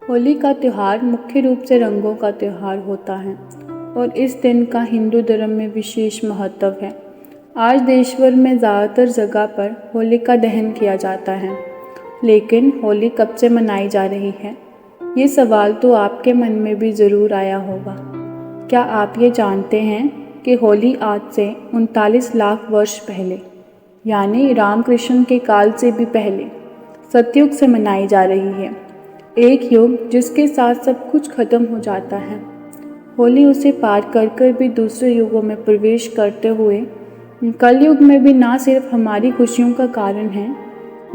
होली का त्यौहार मुख्य रूप से रंगों का त्यौहार होता है और इस दिन का हिंदू धर्म में विशेष महत्व है। आज देश भर में ज़्यादातर जगह पर होली का दहन किया जाता है, लेकिन होली कब से मनाई जा रही है, ये सवाल तो आपके मन में भी ज़रूर आया होगा। क्या आप ये जानते हैं कि होली आज से 39 लाख वर्ष पहले, यानी रामकृष्ण के काल से भी पहले, सतयुग से मनाई जा रही है। एक युग जिसके साथ सब कुछ खत्म हो जाता है। होली उसे पार कर कर भी दूसरे युगों में प्रवेश करते हुए कलयुग में भी ना सिर्फ हमारी खुशियों का कारण है,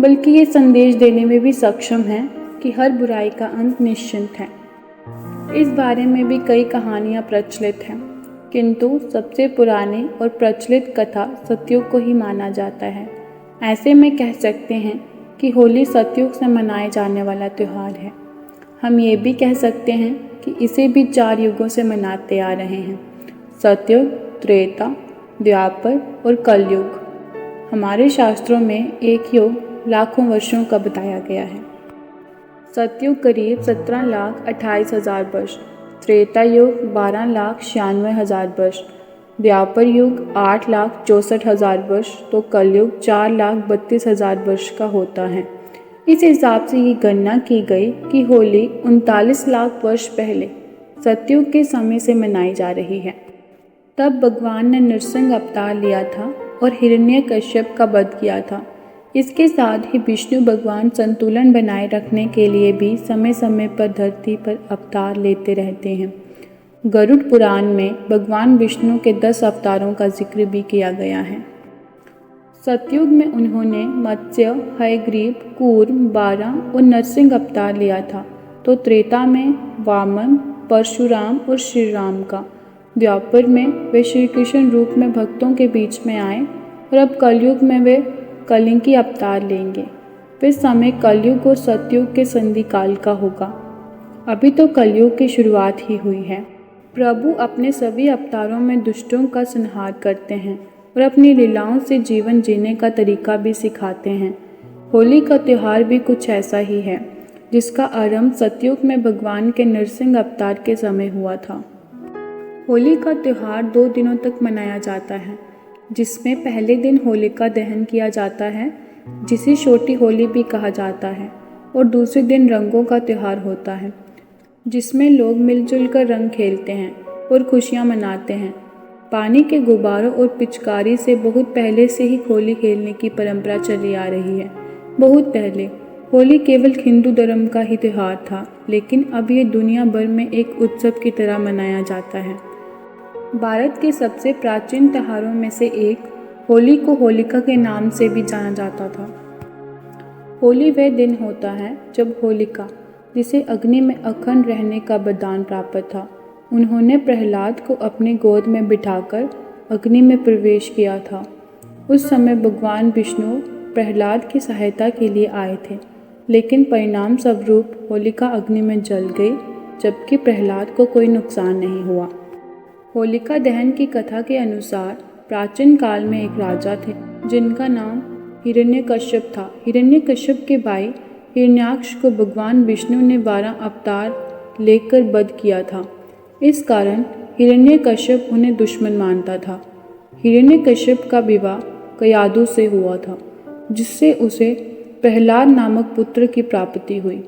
बल्कि ये संदेश देने में भी सक्षम है कि हर बुराई का अंत निश्चित है। इस बारे में भी कई कहानियाँ प्रचलित हैं, किंतु सबसे पुरानी और प्रचलित कथा सतयुग को ही माना जाता है। ऐसे में कह सकते हैं कि होली सतयुग से मनाए जाने वाला त्यौहार है। हम ये भी कह सकते हैं कि इसे भी 4 युगों से मनाते आ रहे हैं: सतयुग, त्रेता, द्वापर और कलयुग। हमारे शास्त्रों में एक युग लाखों वर्षों का बताया गया है। सतयुग करीब 17,28,000 वर्ष, त्रेता युग 12,96,000 वर्ष, द्वापर युग 8,64,000 वर्ष, तो कलयुग 4,32,000 वर्ष का होता है। इस हिसाब से ये गणना की गई कि होली 39 लाख वर्ष पहले सतयुग के समय से मनाई जा रही है। तब भगवान ने नरसिंह अवतार लिया था और हिरण्यकश्यप का वध किया था। इसके साथ ही विष्णु भगवान संतुलन बनाए रखने के लिए भी समय समय पर धरती पर अवतार लेते रहते हैं। गरुड़ पुराण में भगवान विष्णु के 10 अवतारों का जिक्र भी किया गया है। सतयुग में उन्होंने मत्स्य, हयग्रीव, कूर्म, बारह और नरसिंह अवतार लिया था, तो त्रेता में वामन, परशुराम और श्री राम का। द्वापर में वे श्री कृष्ण रूप में भक्तों के बीच में आए और अब कलयुग में वे कलिंगी अवतार लेंगे। फिर समय कलयुग और सतयुग के संधि काल का होगा। अभी तो कलयुग की शुरुआत ही हुई है। प्रभु अपने सभी अवतारों में दुष्टों का संहार करते हैं और अपनी लीलाओं से जीवन जीने का तरीका भी सिखाते हैं। होली का त्यौहार भी कुछ ऐसा ही है, जिसका आरंभ सतयुग में भगवान के नरसिंह अवतार के समय हुआ था। होली का त्यौहार 2 दिनों तक मनाया जाता है, जिसमें पहले दिन होलिका दहन किया जाता है, जिसे छोटी होली भी कहा जाता है, और दूसरे दिन रंगों का त्यौहार होता है, जिसमें लोग मिलजुल कर रंग खेलते हैं और खुशियाँ मनाते हैं। पानी के गुब्बारों और पिचकारी से बहुत पहले से ही होली खेलने की परंपरा चली आ रही है। बहुत पहले होली केवल हिंदू धर्म का ही त्यौहार था, लेकिन अब ये दुनिया भर में एक उत्सव की तरह मनाया जाता है। भारत के सबसे प्राचीन त्योहारों में से एक होली को होलिका के नाम से भी जाना जाता था। होली वह दिन होता है जब होलिका, जिसे अग्नि में अखंड रहने का वरदान प्राप्त था, उन्होंने प्रहलाद को अपनी गोद में बिठाकर अग्नि में प्रवेश किया था। उस समय भगवान विष्णु प्रहलाद की सहायता के लिए आए थे, लेकिन परिणाम स्वरूप होलिका अग्नि में जल गई, जबकि प्रहलाद को कोई नुकसान नहीं हुआ। होलिका दहन की कथा के अनुसार प्राचीन काल में एक राजा थे, जिनका नाम हिरण्यकश्यप था। हिरण्यकश्यप के भाई हिरण्याक्ष को भगवान विष्णु ने 12 अवतार लेकर वध किया था। इस कारण हिरण्यकश्यप उन्हें दुश्मन मानता था। हिरण्यकश्यप का विवाह कयाधु से हुआ था, जिससे उसे प्रहलाद नामक पुत्र की प्राप्ति हुई।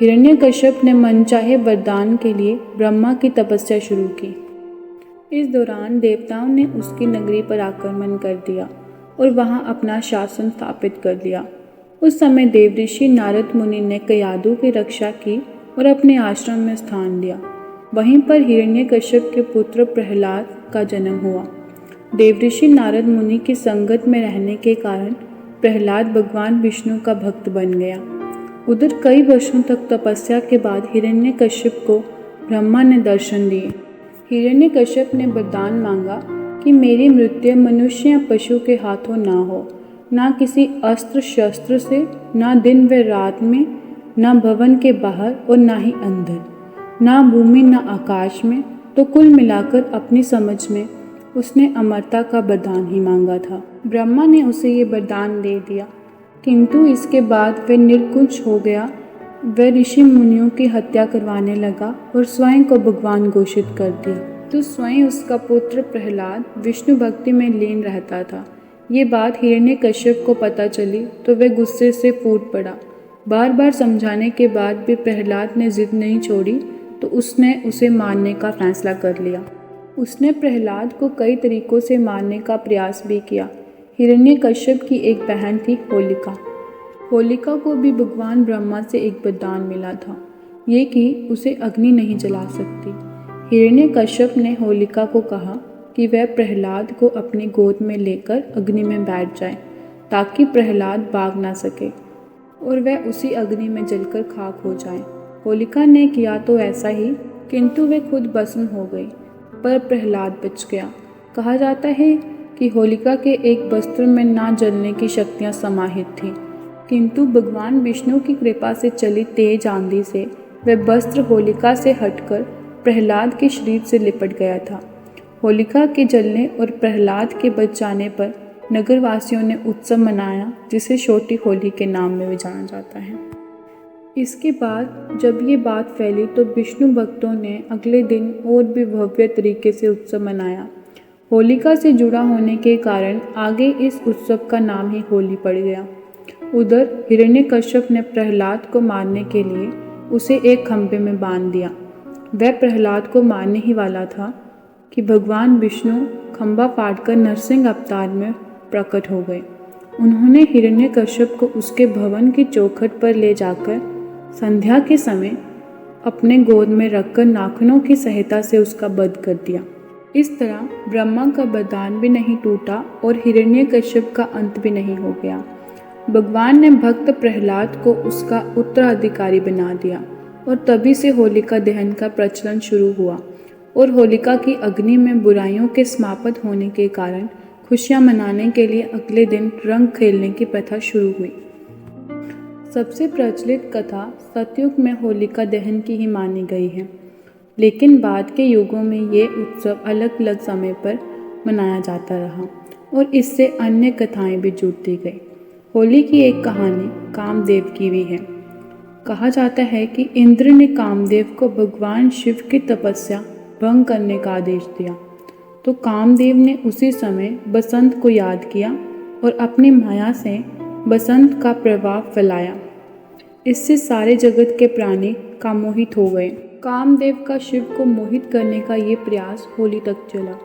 हिरण्यकश्यप ने मनचाहे वरदान के लिए ब्रह्मा की तपस्या शुरू की। इस दौरान देवताओं ने उसकी नगरी पर आक्रमण कर दिया और वहां अपना शासन स्थापित कर लिया। उस समय देवऋषि नारद मुनि ने कयाधु की रक्षा की और अपने आश्रम में स्थान लिया। वहीं पर हिरण्यकश्यप के पुत्र प्रहलाद का जन्म हुआ। देवऋषि नारद मुनि की संगत में रहने के कारण प्रहलाद भगवान विष्णु का भक्त बन गया। उधर कई वर्षों तक तपस्या के बाद हिरण्यकश्यप को ब्रह्मा ने दर्शन दिए। हिरण्यकश्यप ने वरदान मांगा कि मेरी मृत्यु मनुष्य या पशु के हाथों ना हो, ना किसी अस्त्र शस्त्र से, ना दिन व रात में, ना भवन के बाहर और ना ही अंदर, ना भूमि ना आकाश में। तो कुल मिलाकर अपनी समझ में उसने अमरता का वरदान ही मांगा था। ब्रह्मा ने उसे ये वरदान दे दिया, किंतु इसके बाद वह निर्कुंज हो गया वह ऋषि मुनियों की हत्या करवाने लगा और स्वयं को भगवान घोषित कर दिया। तो स्वयं उसका पुत्र प्रहलाद विष्णु भक्ति में लीन रहता था। ये बात हिरण्यकश्यप को पता चली तो वह गुस्से से फूट पड़ा। बार बार समझाने के बाद भी प्रहलाद ने जिद नहीं छोड़ी तो उसने उसे मारने का फैसला कर लिया। उसने प्रहलाद को कई तरीकों से मारने का प्रयास भी किया। हिरण्यकश्यप की एक बहन थी होलिका। होलिका को भी भगवान ब्रह्मा से एक वरदान मिला था, ये कि उसे अग्नि नहीं जला सकती। हिरण्यकश्यप ने होलिका को कहा कि वह प्रहलाद को अपनी गोद में लेकर अग्नि में बैठ जाए ताकि प्रहलाद भाग ना सके और वह उसी अग्नि में जलकर खाक हो जाए। होलिका ने किया तो ऐसा ही, किंतु वह खुद भस्म हो गई, पर प्रहलाद बच गया। कहा जाता है कि होलिका के एक वस्त्र में ना जलने की शक्तियाँ समाहित थीं, किंतु भगवान विष्णु की कृपा से चली तेज आंधी से वह वस्त्र होलिका से हटकर प्रहलाद के शरीर से लिपट गया था। होलिका के जलने और प्रहलाद के बच जाने पर नगरवासियों ने उत्सव मनाया, जिसे छोटी होली के नाम में भी जाना जाता है। इसके बाद जब ये बात फैली तो विष्णु भक्तों ने अगले दिन और भी भव्य तरीके से उत्सव मनाया। होलिका से जुड़ा होने के कारण आगे इस उत्सव का नाम ही होली पड़ गया। उधर हिरण्यकश्यप ने प्रहलाद को मारने के लिए उसे एक खंभे में बांध दिया। वह प्रहलाद को मारने ही वाला था कि भगवान विष्णु खंभा फाड़कर नरसिंह अवतार में प्रकट हो गए। उन्होंने हिरण्यकश्यप को उसके भवन की चौखट पर ले जाकर संध्या के समय अपने गोद में रखकर नाखूनों की सहायता से उसका वध कर दिया। इस तरह ब्रह्मा का वरदान भी नहीं टूटा और हिरण्यकश्यप का अंत भी नहीं हो गया। भगवान ने भक्त प्रहलाद को उसका उत्तराधिकारी बना दिया और तभी से होलिका दहन का प्रचलन शुरू हुआ और होलिका की अग्नि में बुराइयों के समाप्त होने के कारण खुशियां मनाने के लिए अगले दिन रंग खेलने की प्रथा शुरू हुई। सबसे प्रचलित कथा सतयुग में होलिका दहन की ही मानी गई है, लेकिन बाद के युगों में ये उत्सव अलग अलग समय पर मनाया जाता रहा और इससे अन्य कथाएं भी जुड़ती गई। होली की एक कहानी कामदेव की भी है। कहा जाता है कि इंद्र ने कामदेव को भगवान शिव की तपस्या भंग करने का आदेश दिया, तो कामदेव ने उसी समय बसंत को याद किया और अपनी माया से बसंत का प्रभाव फैलाया। इससे सारे जगत के प्राणी कामोहित हो गए। कामदेव का शिव को मोहित करने का ये प्रयास होली तक चला।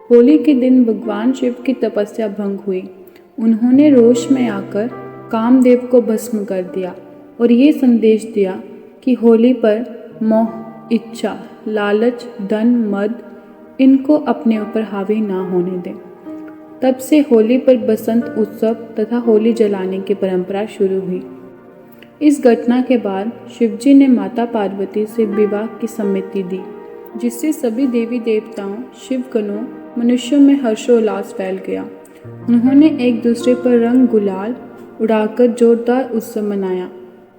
होली के दिन भगवान शिव की तपस्या भंग हुई। उन्होंने रोष में आकर कामदेव को भस्म कर दिया और ये संदेश दिया कि होली पर मोह, इच्छा, लालच, धन, मद इनको अपने ऊपर हावी ना होने दें। तब से होली पर बसंत उत्सव तथा होली जलाने की परंपरा शुरू हुई। इस घटना के बाद शिवजी ने माता पार्वती से विवाह की सम्मति दी, जिससे सभी देवी देवताओं, शिवगणों, मनुष्यों में हर्षोल्लास फैल गया। उन्होंने एक दूसरे पर रंग गुलाल उड़ाकर जोरदार उत्सव मनाया,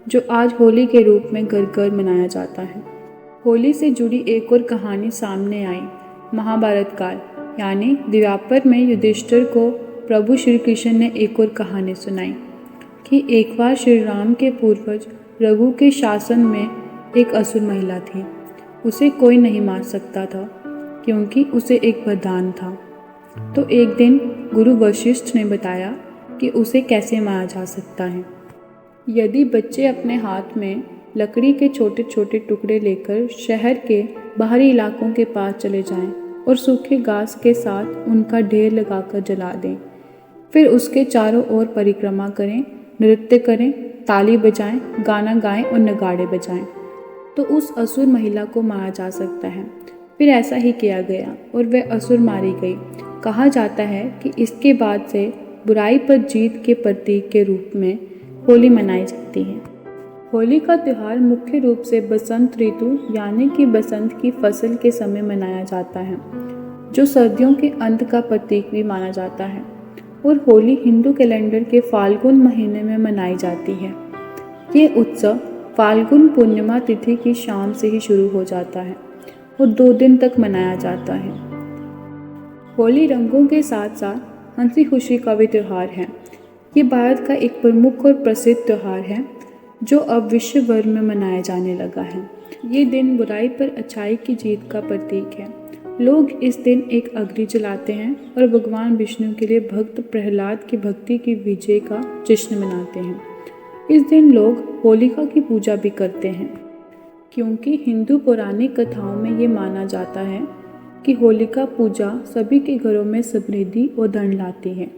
जो आज होली के रूप में घर घर मनाया जाता है। होली से जुड़ी एक और कहानी सामने आई महाभारत काल, यानी द्वापर में युधिष्ठिर को प्रभु श्री कृष्ण ने एक और कहानी सुनाई कि एक बार श्री राम के पूर्वज रघु के शासन में एक असुर महिला थी। उसे कोई नहीं मार सकता था क्योंकि उसे एक वरदान था। तो एक दिन गुरु वशिष्ठ ने बताया कि उसे कैसे मारा जा सकता है। यदि बच्चे अपने हाथ में लकड़ी के छोटे छोटे टुकड़े लेकर शहर के बाहरी इलाकों के पास चले जाएं और सूखे घास के साथ उनका ढेर लगाकर जला दें, फिर उसके चारों ओर परिक्रमा करें, नृत्य करें, ताली बजाएं, गाना गाएं और नगाड़े बजाएं, तो उस असुर महिला को मारा जा सकता है। फिर ऐसा ही किया गया और वह असुर मारी गई। कहा जाता है कि इसके बाद से बुराई पर जीत के प्रतीक के रूप में होली मनाई जाती है। होली का त्यौहार मुख्य रूप से बसंत ऋतु यानी कि बसंत की फसल के समय मनाया जाता है, जो सर्दियों के अंत का प्रतीक भी माना जाता है। और होली हिंदू कैलेंडर के फाल्गुन महीने में मनाई जाती है। ये उत्सव फाल्गुन पूर्णिमा तिथि की शाम से ही शुरू हो जाता है और 2 दिन तक मनाया जाता है। होली रंगों के साथ साथ हंसी खुशी का भी त्यौहार है। ये भारत का एक प्रमुख और प्रसिद्ध त्यौहार है। जो अब विश्व भर में मनाया जाने लगा है। ये दिन बुराई पर अच्छाई की जीत का प्रतीक है। लोग इस दिन एक अग्नि जलाते हैं और भगवान विष्णु के लिए भक्त प्रहलाद की भक्ति की विजय का जश्न मनाते हैं। इस दिन लोग होलिका की पूजा भी करते हैं, क्योंकि हिंदू पौराणिक कथाओं में ये माना जाता है कि होलिका पूजा सभी के घरों में समृद्धि और धन लाती है।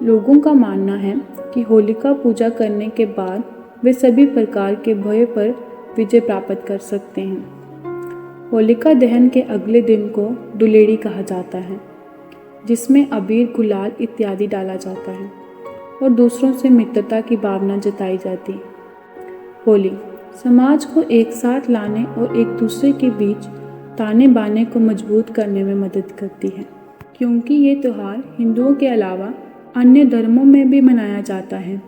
लोगों का मानना है कि होलिका पूजा करने के बाद वे सभी प्रकार के भय पर विजय प्राप्त कर सकते हैं। होलिका दहन के अगले दिन को दुलेड़ी कहा जाता है, जिसमें अबीर, गुलाल इत्यादि डाला जाता है और दूसरों से मित्रता की भावना जताई जाती है। होली समाज को एक साथ लाने और एक दूसरे के बीच ताने बाने को मजबूत करने में मदद करती है, क्योंकि ये त्यौहार हिंदुओं के अलावा अन्य धर्मों में भी मनाया जाता है।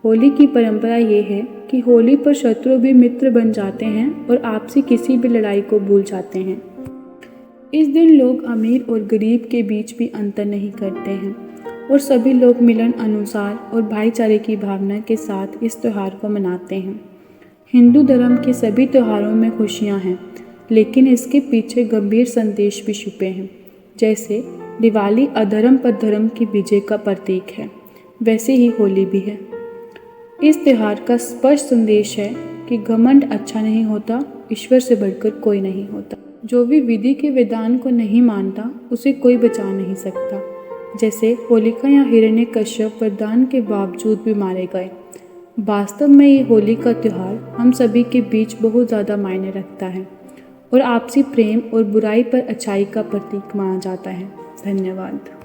होली की परंपरा ये है कि होली पर शत्रु भी मित्र बन जाते हैं और आपसी किसी भी लड़ाई को भूल जाते हैं। इस दिन लोग अमीर और गरीब के बीच भी अंतर नहीं करते हैं और सभी लोग मिलन अनुसार और भाईचारे की भावना के साथ इस त्यौहार को मनाते हैं। हिंदू धर्म के सभी त्योहारों में खुशियाँ हैं, लेकिन इसके पीछे गंभीर संदेश भी छुपे हैं। जैसे दिवाली अधर्म पर धर्म की विजय का प्रतीक है, वैसे ही होली भी है। इस त्यौहार का स्पष्ट संदेश है कि घमंड अच्छा नहीं होता, ईश्वर से बढ़कर कोई नहीं होता। जो भी विधि के विधान को नहीं मानता उसे कोई बचा नहीं सकता। जैसे होलिका या हिरण्यकश्यप वरदान के बावजूद भी मारे गए। वास्तव में ये होली का त्यौहार हम सभी के बीच बहुत ज़्यादा मायने रखता है और आपसी प्रेम और बुराई पर अच्छाई का प्रतीक माना जाता है। धन्यवाद।